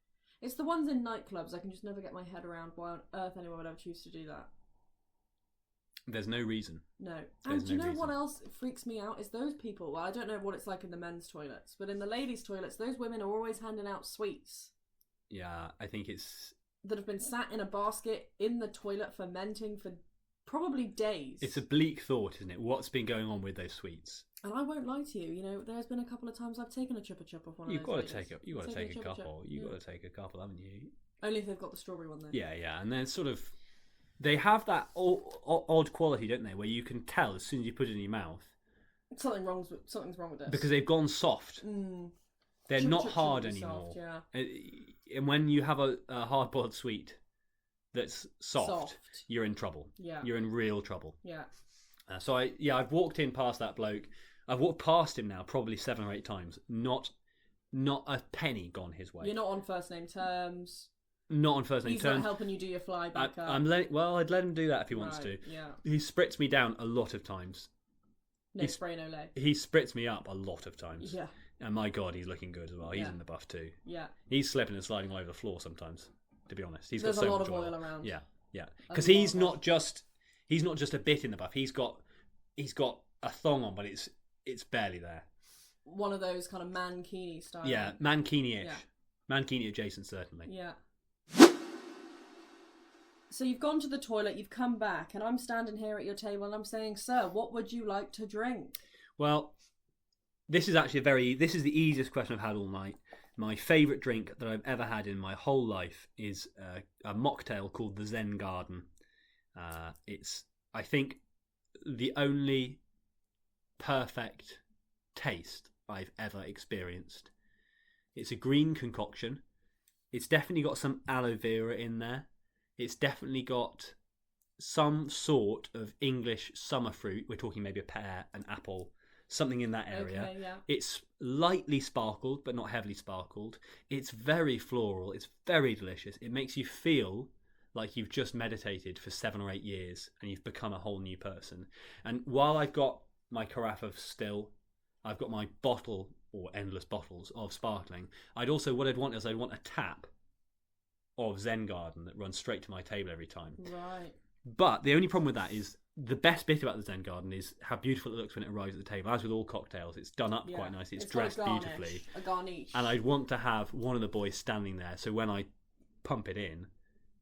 [SPEAKER 2] It's the ones in nightclubs. I can just never get my head around why on earth anyone would ever choose to do that.
[SPEAKER 1] There's no reason.
[SPEAKER 2] No. And do you know what else freaks me out? Is those people, well, I don't know what it's like in the men's toilets, but in the ladies' toilets, those women are always handing out sweets.
[SPEAKER 1] Yeah, I think it's...
[SPEAKER 2] that have been sat in a basket in the toilet fermenting for probably days.
[SPEAKER 1] It's a bleak thought, isn't it? What's been going on with those sweets?
[SPEAKER 2] And I won't lie to you, you know, there's been a couple of times I've taken a chupa chup off one of those.
[SPEAKER 1] You've got to take a couple. You've got to take a couple, haven't you?
[SPEAKER 2] Only if they've got the strawberry one, though.
[SPEAKER 1] Yeah, and they're sort of... They have that odd quality, don't they, where you can tell as soon as you put it in your mouth.
[SPEAKER 2] Something's wrong with this.
[SPEAKER 1] Because they've gone soft. They're not hard
[SPEAKER 2] Soft,
[SPEAKER 1] anymore.
[SPEAKER 2] yeah.
[SPEAKER 1] And when you have a hard-boiled sweet that's soft, you're in trouble.
[SPEAKER 2] Yeah.
[SPEAKER 1] You're in real trouble.
[SPEAKER 2] Yeah.
[SPEAKER 1] So I've walked in past that bloke. I've walked past him now probably 7 or 8 times. Not a penny gone his way.
[SPEAKER 2] You're not on first name terms.
[SPEAKER 1] Not on first name terms.
[SPEAKER 2] He's not helping you do your fly back up.
[SPEAKER 1] I'd let him do that if he wants to.
[SPEAKER 2] Yeah.
[SPEAKER 1] He spritzed me down a lot of times.
[SPEAKER 2] No spray, no lay.
[SPEAKER 1] He spritzed me up a lot of times.
[SPEAKER 2] Yeah.
[SPEAKER 1] And my God, he's looking good as well. He's in the buff too.
[SPEAKER 2] Yeah.
[SPEAKER 1] He's slipping and sliding all over the floor sometimes, to be honest.
[SPEAKER 2] There's
[SPEAKER 1] got so
[SPEAKER 2] a lot
[SPEAKER 1] much
[SPEAKER 2] of oil around.
[SPEAKER 1] Yeah. Because he's not just a bit in the buff. He's got a thong on, but it's barely there.
[SPEAKER 2] One of those kind of mankini style.
[SPEAKER 1] Yeah, mankini-ish. Yeah. Mankini adjacent, certainly.
[SPEAKER 2] Yeah. So you've gone to the toilet, you've come back, and I'm standing here at your table and I'm saying, sir, what would you like to drink?
[SPEAKER 1] Well, this is the easiest question I've had all night. My favourite drink that I've ever had in my whole life is a mocktail called the Zen Garden. It's, I think, the only perfect taste I've ever experienced. It's a green concoction. It's definitely got some aloe vera in there. It's definitely got some sort of English summer fruit. We're talking maybe a pear, an apple, something in that area.
[SPEAKER 2] Okay, yeah.
[SPEAKER 1] It's lightly sparkled, but not heavily sparkled. It's very floral. It's very delicious. It makes you feel like you've just meditated for 7 or 8 years and you've become a whole new person. And while I've got my carafe of still, I've got my bottle or endless bottles of sparkling. What I'd want a tap of Zen Garden that runs straight to my table every time.
[SPEAKER 2] Right.
[SPEAKER 1] But the only problem with that is the best bit about the Zen Garden is how beautiful it looks when it arrives at the table. As with all cocktails, it's done up quite nicely. It's dressed beautifully.
[SPEAKER 2] A garnish.
[SPEAKER 1] And I'd want to have one of the boys standing there, so when I pump it in,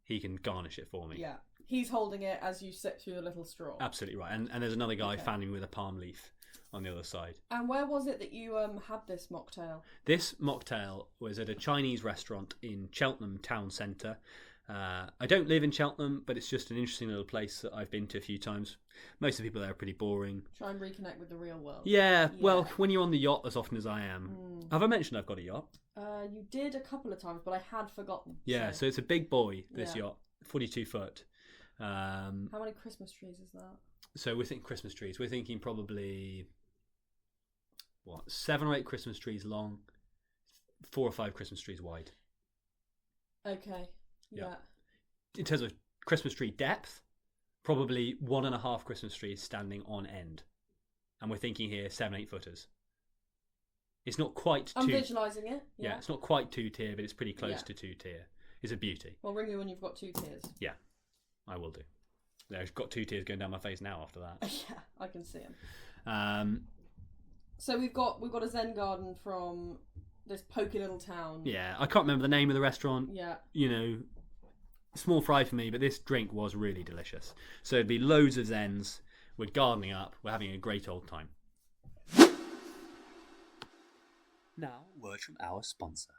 [SPEAKER 1] he can garnish it for me.
[SPEAKER 2] Yeah. He's holding it as you sip through a little straw.
[SPEAKER 1] Absolutely right. And there's another guy fanning with a palm leaf on the other side.
[SPEAKER 2] And where was it that you had this mocktail?
[SPEAKER 1] This mocktail was at a Chinese restaurant in Cheltenham town centre. I don't live in Cheltenham, but it's just an interesting little place that I've been to a few times. Most of the people there are pretty boring.
[SPEAKER 2] Try and reconnect with the real world.
[SPEAKER 1] Yeah. Well, when you're on the yacht as often as I am. Have I mentioned I've got a yacht?
[SPEAKER 2] You did a couple of times, but I had forgotten.
[SPEAKER 1] Yeah, so it's a big boy, this yacht, 42 foot.
[SPEAKER 2] How many Christmas trees is that?
[SPEAKER 1] So we're thinking Christmas trees. We're thinking probably, 7 or 8 Christmas trees long, 4 or 5 Christmas trees wide.
[SPEAKER 2] Okay. Yeah.
[SPEAKER 1] In terms of Christmas tree depth, probably 1.5 Christmas trees standing on end. And we're thinking here 7-8 footers. It's not quite
[SPEAKER 2] I'm visualising it.
[SPEAKER 1] Yeah, it's not quite 2-tier, but it's pretty close to 2-tier. It's a beauty.
[SPEAKER 2] Well, ring me when you've got 2 tiers.
[SPEAKER 1] Yeah, I will do. I've got 2 tears going down my face now after that.
[SPEAKER 2] Yeah, I can see them. So we've got a Zen Garden from this pokey little town.
[SPEAKER 1] Yeah, I can't remember the name of the restaurant.
[SPEAKER 2] Yeah.
[SPEAKER 1] You know, small fry for me, but this drink was really delicious. So it'd be loads of Zens. We're gardening up. We're having a great old time. Now, a word from our sponsor.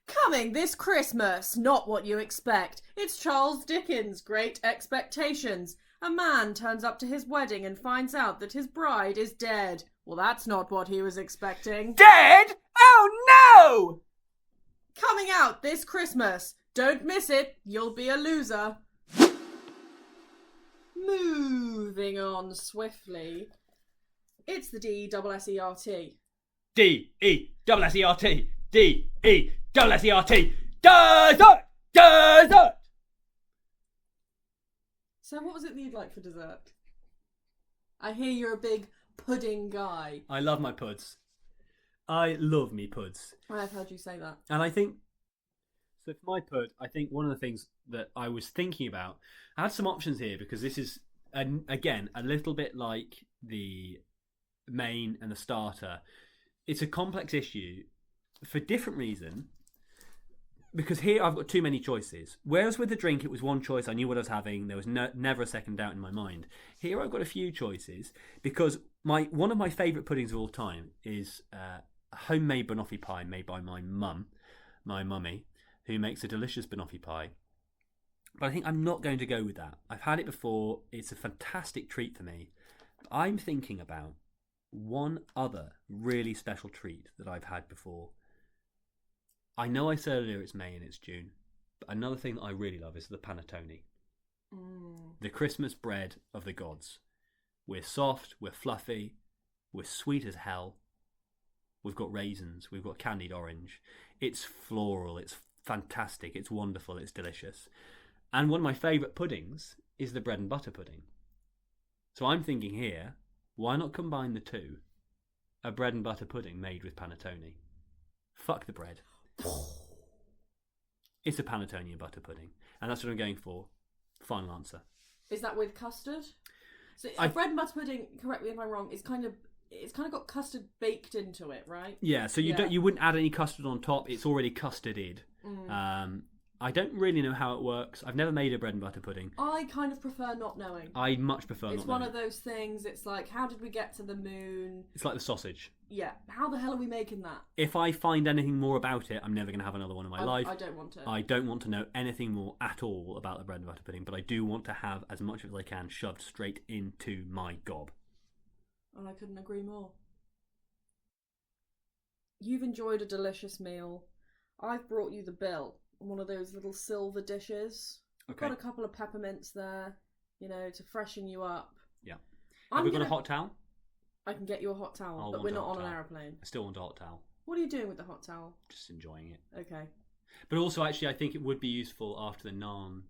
[SPEAKER 2] Coming this Christmas, not what you expect. It's Charles Dickens' Great Expectations. A man turns up to his wedding and finds out that his bride is dead. Well, that's not what he was expecting.
[SPEAKER 1] Dead? Oh no!
[SPEAKER 2] Coming out this Christmas. Don't miss it, you'll be a loser. Moving on swiftly. It's the D-double-S-E-R-T.
[SPEAKER 1] D-E-double-S-E-R-T. D-E-double-S-E-R-T. Dessert! Dessert!
[SPEAKER 2] So what was it that you'd like for dessert? I hear you're a big pudding guy.
[SPEAKER 1] I love my puds. I love me puds.
[SPEAKER 2] I've heard you say that.
[SPEAKER 1] And I think, so for my pud, I think one of the things that I was thinking about, I had some options here because this is, again, a little bit like the main and the starter. It's a complex issue for different reason. Because here I've got too many choices. Whereas with the drink, it was one choice. I knew what I was having. There was never a second doubt in my mind. Here I've got a few choices because one of my favourite puddings of all time is a homemade banoffee pie made by my mummy, who makes a delicious banoffee pie. But I think I'm not going to go with that. I've had it before. It's a fantastic treat for me. I'm thinking about one other really special treat that I've had before. I know I said earlier it's May and it's June, but another thing that I really love is the panettone. The Christmas bread of the gods. We're soft, we're fluffy, we're sweet as hell. We've got raisins, we've got candied orange. It's floral, it's fantastic, it's wonderful, it's delicious. And one of my favourite puddings is the bread and butter pudding. So I'm thinking here, why not combine the two? A bread and butter pudding made with panettone. Fuck the bread. It's a panettone and butter pudding, and that's what I'm going for. Final answer.
[SPEAKER 2] Is that with custard? So bread and butter pudding, correct me if I'm wrong, it's kind of got custard baked into it, right?
[SPEAKER 1] Yeah, so you wouldn't add any custard on top. It's already custarded. I don't really know how it works. I've never made a bread and butter pudding.
[SPEAKER 2] I kind of prefer not knowing.
[SPEAKER 1] I much prefer not knowing.
[SPEAKER 2] It's one of those things, it's like, how did we get to the moon?
[SPEAKER 1] It's like the sausage.
[SPEAKER 2] Yeah, how the hell are we making that?
[SPEAKER 1] If I find anything more about it, I'm never going to have another one in my life.
[SPEAKER 2] I don't want to.
[SPEAKER 1] I don't want to know anything more at all about the bread and butter pudding, but I do want to have as much of it as I can shoved straight into my gob.
[SPEAKER 2] And I couldn't agree more. You've enjoyed a delicious meal. I've brought you the bill. One of those little silver dishes.
[SPEAKER 1] Okay.
[SPEAKER 2] Got a couple of peppermints there, to freshen you up.
[SPEAKER 1] Yeah. Have we got a hot towel?
[SPEAKER 2] I can get you a hot towel, but we're not on an aeroplane.
[SPEAKER 1] I still want a hot towel.
[SPEAKER 2] What are you doing with the hot towel?
[SPEAKER 1] Just enjoying it.
[SPEAKER 2] Okay.
[SPEAKER 1] But also, actually, I think it would be useful after the naan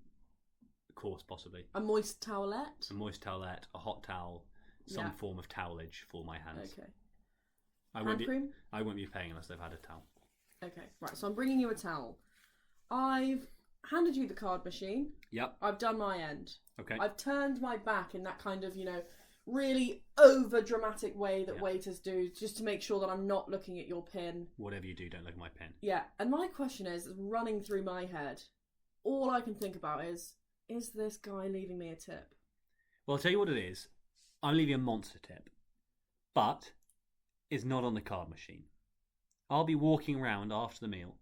[SPEAKER 1] course, possibly.
[SPEAKER 2] A moist towelette?
[SPEAKER 1] A moist towelette, a hot towel, some form of towelage for my hands.
[SPEAKER 2] Okay.
[SPEAKER 1] Hand
[SPEAKER 2] cream?
[SPEAKER 1] I won't be paying unless they've had a towel.
[SPEAKER 2] Okay, right, so I'm bringing you a towel. I've handed you the card machine.
[SPEAKER 1] Yep.
[SPEAKER 2] I've done my end.
[SPEAKER 1] Okay.
[SPEAKER 2] I've turned my back in that kind of, really over dramatic way that waiters do, just to make sure that I'm not looking at your pin.
[SPEAKER 1] Whatever you do, don't look at my pin.
[SPEAKER 2] Yeah, and my question is running through my head. All I can think about is this guy leaving me a tip?
[SPEAKER 1] Well, I'll tell you what it is. I'm leaving a monster tip. But it's not on the card machine. I'll be walking around after the meal,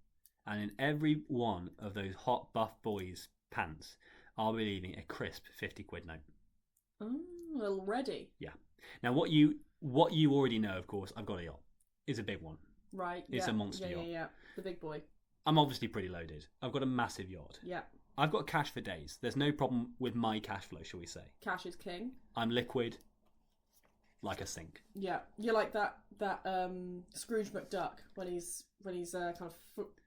[SPEAKER 1] and in every one of those hot buff boys' pants, I'll be leaving a crisp 50 quid note.
[SPEAKER 2] Oh, already?
[SPEAKER 1] Yeah. Now, what you already know, of course, I've got a yacht. It's a big one.
[SPEAKER 2] Right.
[SPEAKER 1] It's a monster yacht.
[SPEAKER 2] Yeah. The big boy.
[SPEAKER 1] I'm obviously pretty loaded. I've got a massive yacht.
[SPEAKER 2] Yeah.
[SPEAKER 1] I've got cash for days. There's no problem with my cash flow, shall we say.
[SPEAKER 2] Cash is king.
[SPEAKER 1] I'm liquid like a sink.
[SPEAKER 2] Yeah. You're like that Scrooge McDuck when he's kind of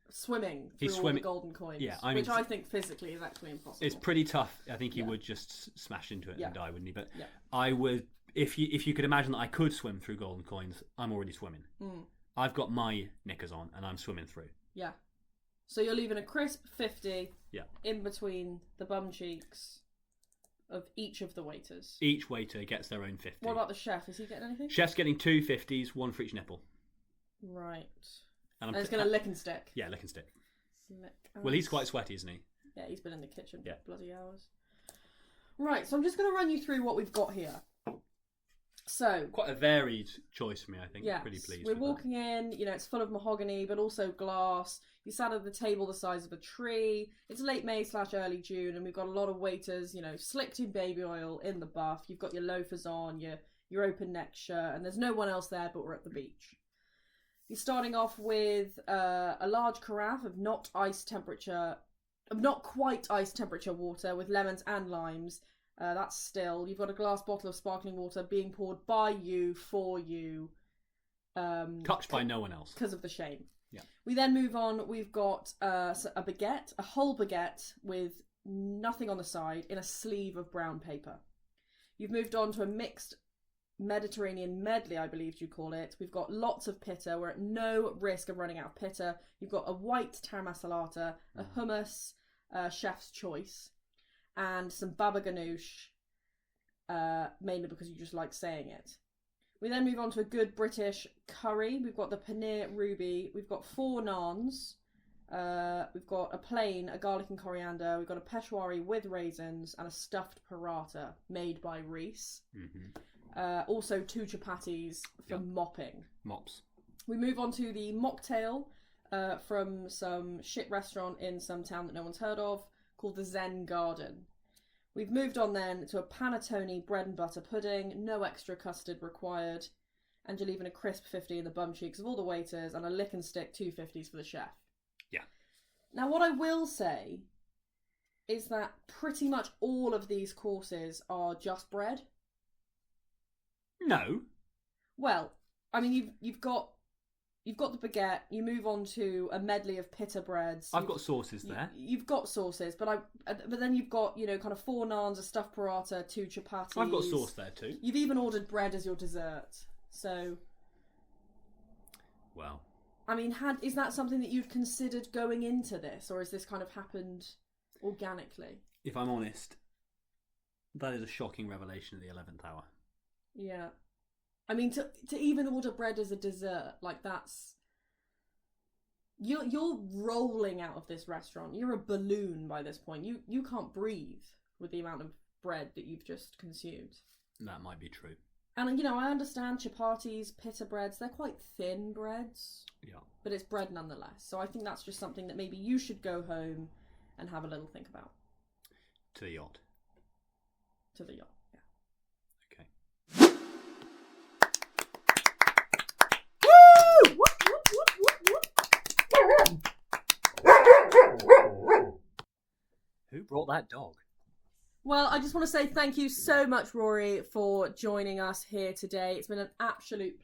[SPEAKER 2] swimming through all the golden coins.
[SPEAKER 1] Yeah,
[SPEAKER 2] which I think physically is actually impossible.
[SPEAKER 1] It's pretty tough. I think he would just smash into it and die, wouldn't he? But
[SPEAKER 2] yeah.
[SPEAKER 1] I would, if you could imagine that I could swim through golden coins, I'm already swimming. I've got my knickers on and I'm swimming through.
[SPEAKER 2] Yeah. So you're leaving a crisp 50 in between the bum cheeks of each of the waiters.
[SPEAKER 1] Each waiter gets their own 50.
[SPEAKER 2] What about the chef? Is he getting anything?
[SPEAKER 1] Chef's getting 2 50s, one for each nipple.
[SPEAKER 2] Right. And it's going to lick and stick.
[SPEAKER 1] Yeah, lick and stick.
[SPEAKER 2] Lick and
[SPEAKER 1] well, he's quite sweaty, isn't he?
[SPEAKER 2] Yeah, he's been in the kitchen for bloody hours. Right, so I'm just going to run you through what we've got here. So
[SPEAKER 1] quite a varied choice for me, I think.
[SPEAKER 2] Yeah,
[SPEAKER 1] pretty pleased.
[SPEAKER 2] We're walking in, it's full of mahogany, but also glass. You sat at the table the size of a tree. It's late May / early June, and we've got a lot of waiters, slicked in baby oil in the buff. You've got your loafers on, your open neck shirt, and there's no one else there, but we're at the beach. You're starting off with a large carafe of not quite ice temperature water with lemons and limes. That's still. You've got a glass bottle of sparkling water being poured by you, for you.
[SPEAKER 1] Touched by no one else.
[SPEAKER 2] Because of the shame.
[SPEAKER 1] Yeah.
[SPEAKER 2] We then move on. We've got a baguette, a whole baguette with nothing on the side in a sleeve of brown paper. You've moved on to a mixed Mediterranean medley, I believe you call it. We've got lots of pitta. We're at no risk of running out of pitta. You've got a white taramasalata, a hummus, chef's choice, and some baba ganoush, mainly because you just like saying it. We then move on to a good British curry. We've got the paneer ruby. We've got 4 naans. We've got a garlic and coriander. We've got a peshwari with raisins and a stuffed paratha made by Reese. Also 2 chapatis for mopping.
[SPEAKER 1] Mops.
[SPEAKER 2] We move on to the mocktail from some shit restaurant in some town that no one's heard of called the Zen Garden. We've moved on then to a panettone bread and butter pudding, no extra custard required, and you're leaving a crisp 50 in the bum cheeks of all the waiters and a lick and stick 250s for the chef.
[SPEAKER 1] Yeah.
[SPEAKER 2] Now what I will say is that pretty much all of these courses are just bread.
[SPEAKER 1] No.
[SPEAKER 2] Well, I mean you've got the baguette. You move on to a medley of pita breads.
[SPEAKER 1] I've got sauces there.
[SPEAKER 2] You've got sauces, but then you've got kind of 4 naans, a stuffed paratha, 2 chapatis.
[SPEAKER 1] I've got sauce there too.
[SPEAKER 2] You've even ordered bread as your dessert. So,
[SPEAKER 1] well,
[SPEAKER 2] I mean, is that something that you'd considered going into this, or has this kind of happened organically?
[SPEAKER 1] If I'm honest, that is a shocking revelation at the 11th hour.
[SPEAKER 2] Yeah. I mean, to even order bread as a dessert, like that's... You're rolling out of this restaurant. You're a balloon by this point. You can't breathe with the amount of bread that you've just consumed.
[SPEAKER 1] That might be true.
[SPEAKER 2] And, I understand chapatis, pita breads, they're quite thin breads.
[SPEAKER 1] Yeah.
[SPEAKER 2] But it's bread nonetheless. So I think that's just something that maybe you should go home and have a little think about.
[SPEAKER 1] To the yacht.
[SPEAKER 2] To the yacht, yeah.
[SPEAKER 1] Okay. Who brought that dog?
[SPEAKER 2] Well, I just want to say thank you so much, Rory, for joining us here today. It's been an absolute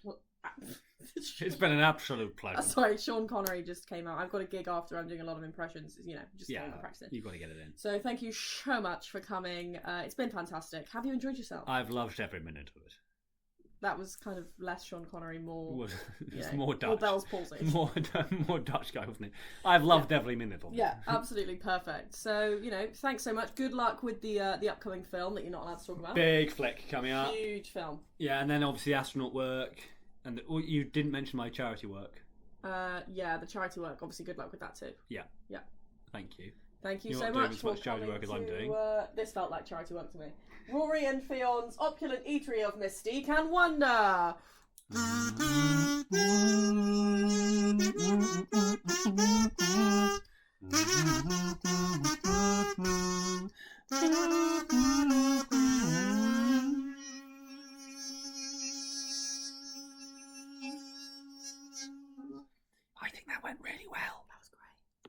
[SPEAKER 1] It's been an absolute pleasure.
[SPEAKER 2] Sorry, Sean Connery just came out. I've got a gig after. I'm doing a lot of impressions, just practicing.
[SPEAKER 1] You've got to get it in.
[SPEAKER 2] So thank you so much for coming. It's been fantastic. Have you enjoyed yourself?
[SPEAKER 1] I've loved every minute of it.
[SPEAKER 2] That was kind of less Sean Connery, more...
[SPEAKER 1] It's more Dutch.
[SPEAKER 2] More Bell's palsy.
[SPEAKER 1] More Dutch guy, wasn't it? I've loved every minute of it.
[SPEAKER 2] Yeah, absolutely perfect. So, thanks so much. Good luck with the upcoming film that you're not allowed to talk about.
[SPEAKER 1] Big flick coming up.
[SPEAKER 2] Huge film.
[SPEAKER 1] Yeah, and then obviously astronaut work. And you didn't mention my charity work.
[SPEAKER 2] Yeah, the charity work. Obviously, good luck with that too.
[SPEAKER 1] Yeah.
[SPEAKER 2] Yeah.
[SPEAKER 1] Thank you.
[SPEAKER 2] Thank you
[SPEAKER 1] You're
[SPEAKER 2] so
[SPEAKER 1] not doing
[SPEAKER 2] much
[SPEAKER 1] as
[SPEAKER 2] for
[SPEAKER 1] much charity work as I'm doing.
[SPEAKER 2] This felt like charity work to me. Rory and Ffion's Opulent Eatery of Mystique and Wonder.